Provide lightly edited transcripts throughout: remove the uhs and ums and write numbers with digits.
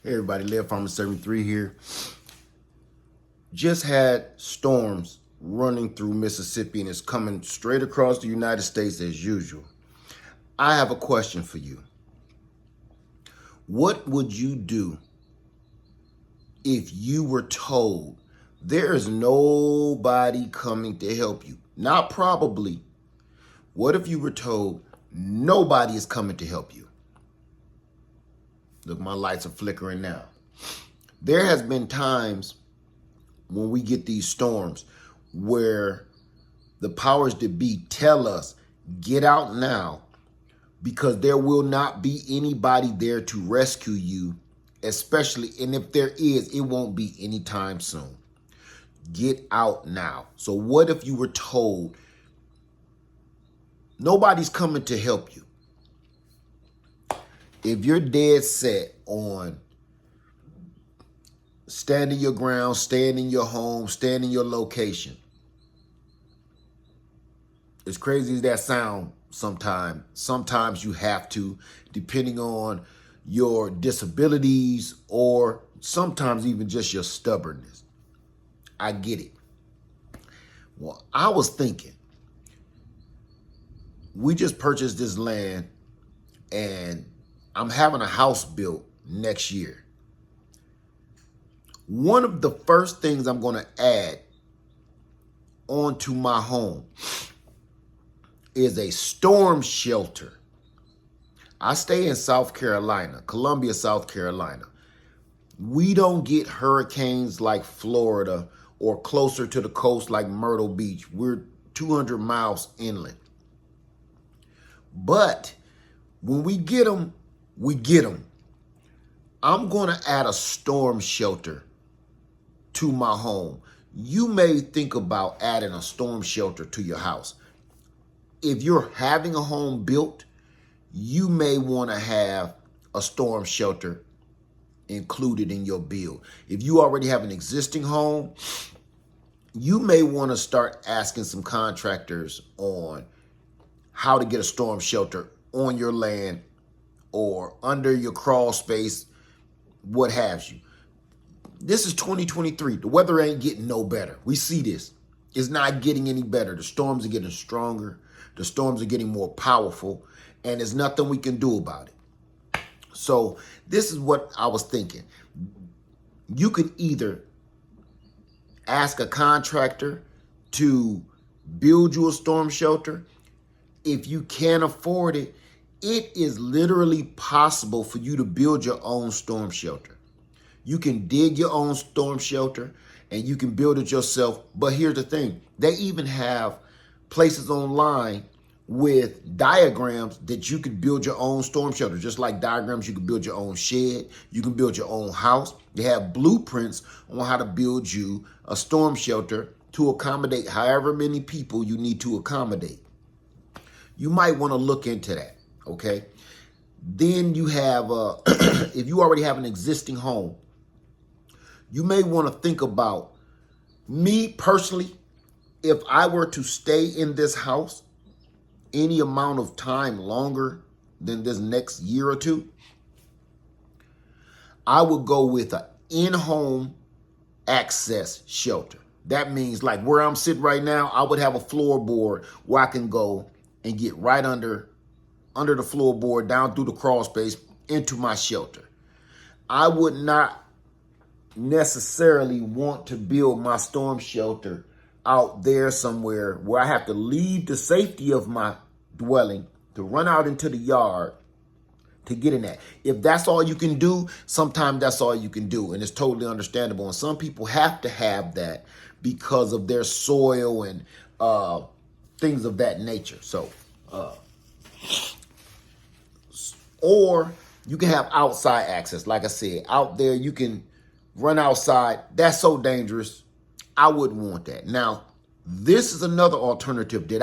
Hey everybody, Live Farmer 73 here. Just had storms running through Mississippi and it's coming straight across the United States as usual. I have a question for you. What would you do if you were told there is nobody coming to help you? Not probably. What if you were told nobody is coming to help you? Look, my lights are flickering now. There has been times when we get these storms where the powers that be tell us, get out now, because there will not be anybody there to rescue you, especially, and if there is, it won't be anytime soon. Get out now. So what if you were told nobody's coming to help you? If you're dead set on standing your ground, staying in your home, staying in your location, as crazy as that sounds, sometimes you have to, depending on your disabilities or sometimes even just your stubbornness. I get it. Well, I was thinking, we just purchased this land and I'm having a house built next year. One of the first things I'm going to add onto my home is a storm shelter. I stay in South Carolina, Columbia, South Carolina. We don't get hurricanes like Florida or closer to the coast like Myrtle Beach. We're 200 miles inland. But when we get them, we get them. I'm going to add a storm shelter to my home. You may think about adding a storm shelter to your house. If you're having a home built, you may want to have a storm shelter included in your build. If you already have an existing home, you may want to start asking some contractors on how to get a storm shelter on your land or under your crawl space, what have you. This is 2023. The weather ain't getting no better. We see this. It's not getting any better. The storms are getting stronger. The storms are getting more powerful, and there's nothing we can do about it. So this is what I was thinking. You could either ask a contractor to build you a storm shelter. If you can't afford it, it is literally possible for you to build your own storm shelter. You can dig your own storm shelter and you can build it yourself. But here's the thing. They even have places online with diagrams that you could build your own storm shelter. Just like diagrams, you can build your own shed. You can build your own house. They have blueprints on how to build you a storm shelter to accommodate however many people you need to accommodate. You might want to look into that, okay? Then you have, if you already have an existing home, you may want to think about, me personally, if I were to stay in this house any amount of time longer than this next year or two, I would go with an in-home access shelter. That means like where I'm sitting right now, I would have a floorboard where I can go and get right under the floorboard, down through the crawl space into my shelter. I would not necessarily want to build my storm shelter out there somewhere where I have to leave the safety of my dwelling to run out into the yard to get in that. If that's all you can do, sometimes that's all you can do. And it's totally understandable. And some people have to have that because of their soil and things of that nature. So, or you can have outside access. Like I said, out there, you can run outside. That's so dangerous. I wouldn't want that. Now, this is another alternative that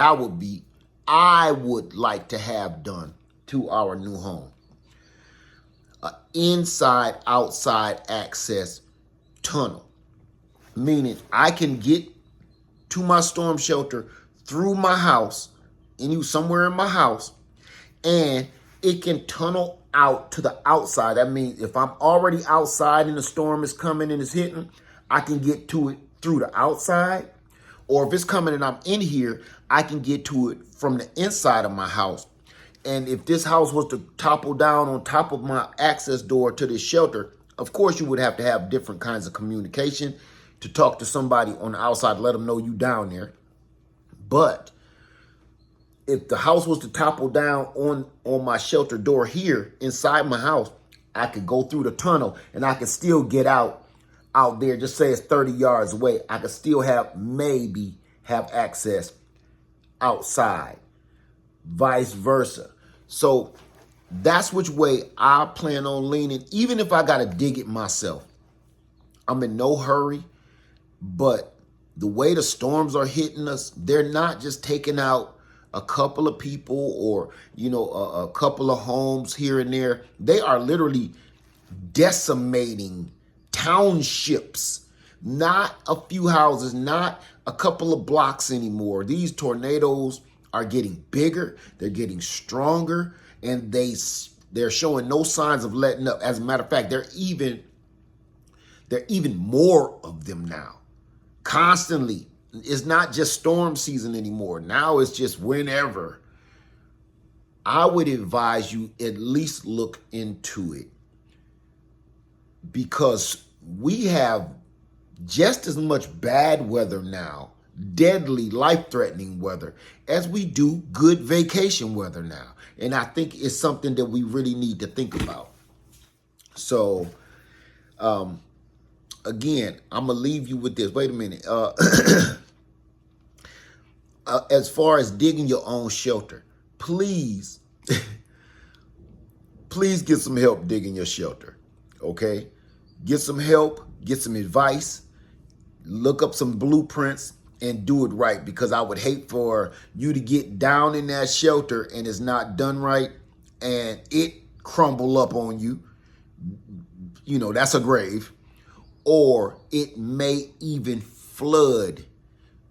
I would like to have done to our new home. Inside, outside access tunnel. Meaning I can get to my storm shelter through my house, somewhere in my house, and it can tunnel out to the outside. That means if I'm already outside and the storm is coming and it's hitting, I can get to it through the outside. Or if it's coming and I'm in here, I can get to it from the inside of my house. And if this house was to topple down on top of my access door to this shelter, of course you would have to have different kinds of communication to talk to somebody on the outside, let them know you down there. But if the house was to topple down on my shelter door here inside my house, I could go through the tunnel and I could still get out there. Just say it's 30 yards away. I could still maybe have access outside, vice versa. So that's which way I plan on leaning, even if I got to dig it myself. I'm in no hurry, but the way the storms are hitting us, they're not just taking out a couple of people or, a couple of homes here and there. They are literally decimating townships, not a few houses, not a couple of blocks anymore. These tornadoes are getting bigger, they're getting stronger, and they're showing no signs of letting up. As a matter of fact, they're even more of them now. Constantly. It's not just storm season anymore. Now it's just whenever. I would advise you at least look into it, because we have just as much bad weather now, deadly, life-threatening weather, as we do good vacation weather now. And I think it's something that we really need to think about. So, again, I'm going to leave you with this. Wait a minute. As far as digging your own shelter, please, please get some help digging your shelter, okay? Get some help, get some advice, look up some blueprints, and do it right, because I would hate for you to get down in that shelter and it's not done right and it crumble up on you. That's a grave. Or it may even flood.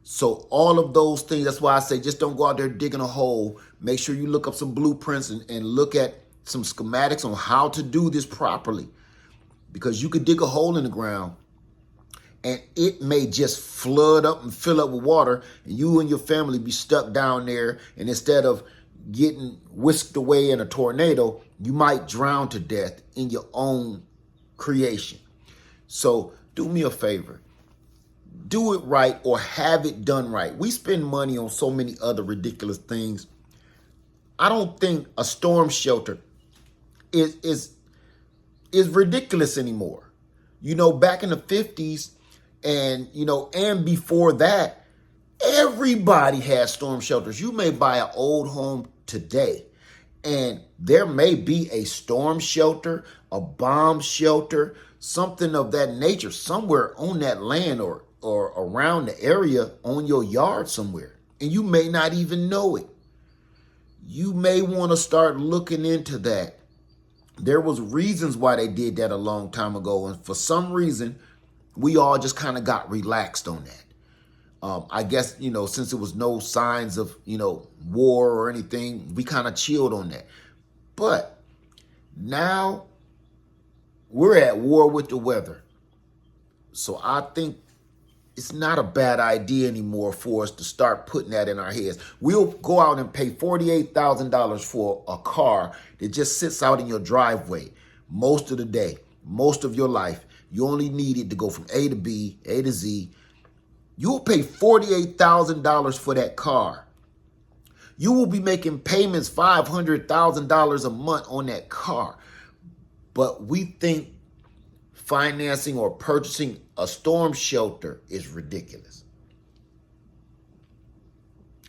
So all of those things, that's why I say just don't go out there digging a hole. Make sure you look up some blueprints and look at some schematics on how to do this properly. Because you could dig a hole in the ground and it may just flood up and fill up with water, and you and your family be stuck down there, and instead of getting whisked away in a tornado, you might drown to death in your own creation. So do me a favor. Do it right or have it done right. We spend money on so many other ridiculous things. I don't think a storm shelter is ridiculous anymore. Back in the 50s and before that, everybody had storm shelters. You may buy an old home today and there may be a storm shelter, a bomb shelter, something of that nature somewhere on that land or around the area on your yard somewhere. And you may not even know it. You may want to start looking into that. There was reasons why they did that a long time ago. And for some reason, we all just kind of got relaxed on that. I guess, since there was no signs of, war or anything, we kind of chilled on that. But now we're at war with the weather. So I think it's not a bad idea anymore for us to start putting that in our heads. We'll go out and pay $48,000 for a car that just sits out in your driveway most of the day, most of your life. You only need it to go from A to B, A to Z. You'll pay $48,000 for that car. You will be making payments $500,000 a month on that car. But we think financing or purchasing a storm shelter is ridiculous.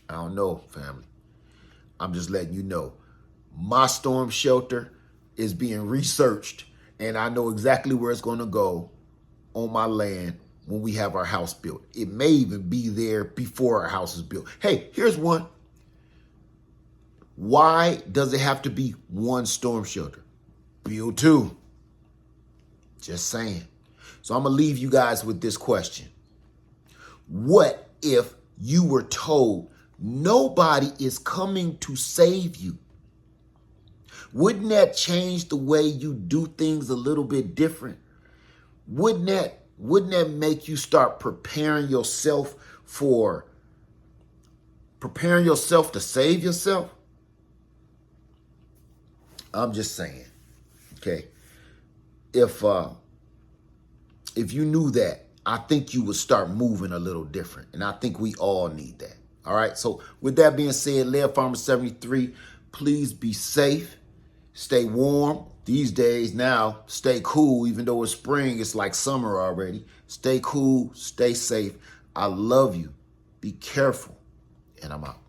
I don't know, family. I'm just letting you know. My storm shelter is being researched, and I know exactly where it's going to go on my land when we have our house built. It may even be there before our house is built. Hey, here's one. Why does it have to be one storm shelter? Build two. Just saying. So I'm going to leave you guys with this question. What if you were told nobody is coming to save you? Wouldn't that change the way you do things a little bit different? Wouldn't that make you start preparing yourself to save yourself? I'm just saying, okay? If you knew that, I think you would start moving a little different. And I think we all need that. All right. So with that being said, Laird Farmer 73, please be safe. Stay warm. These days now, stay cool. Even though it's spring, it's like summer already. Stay cool. Stay safe. I love you. Be careful. And I'm out.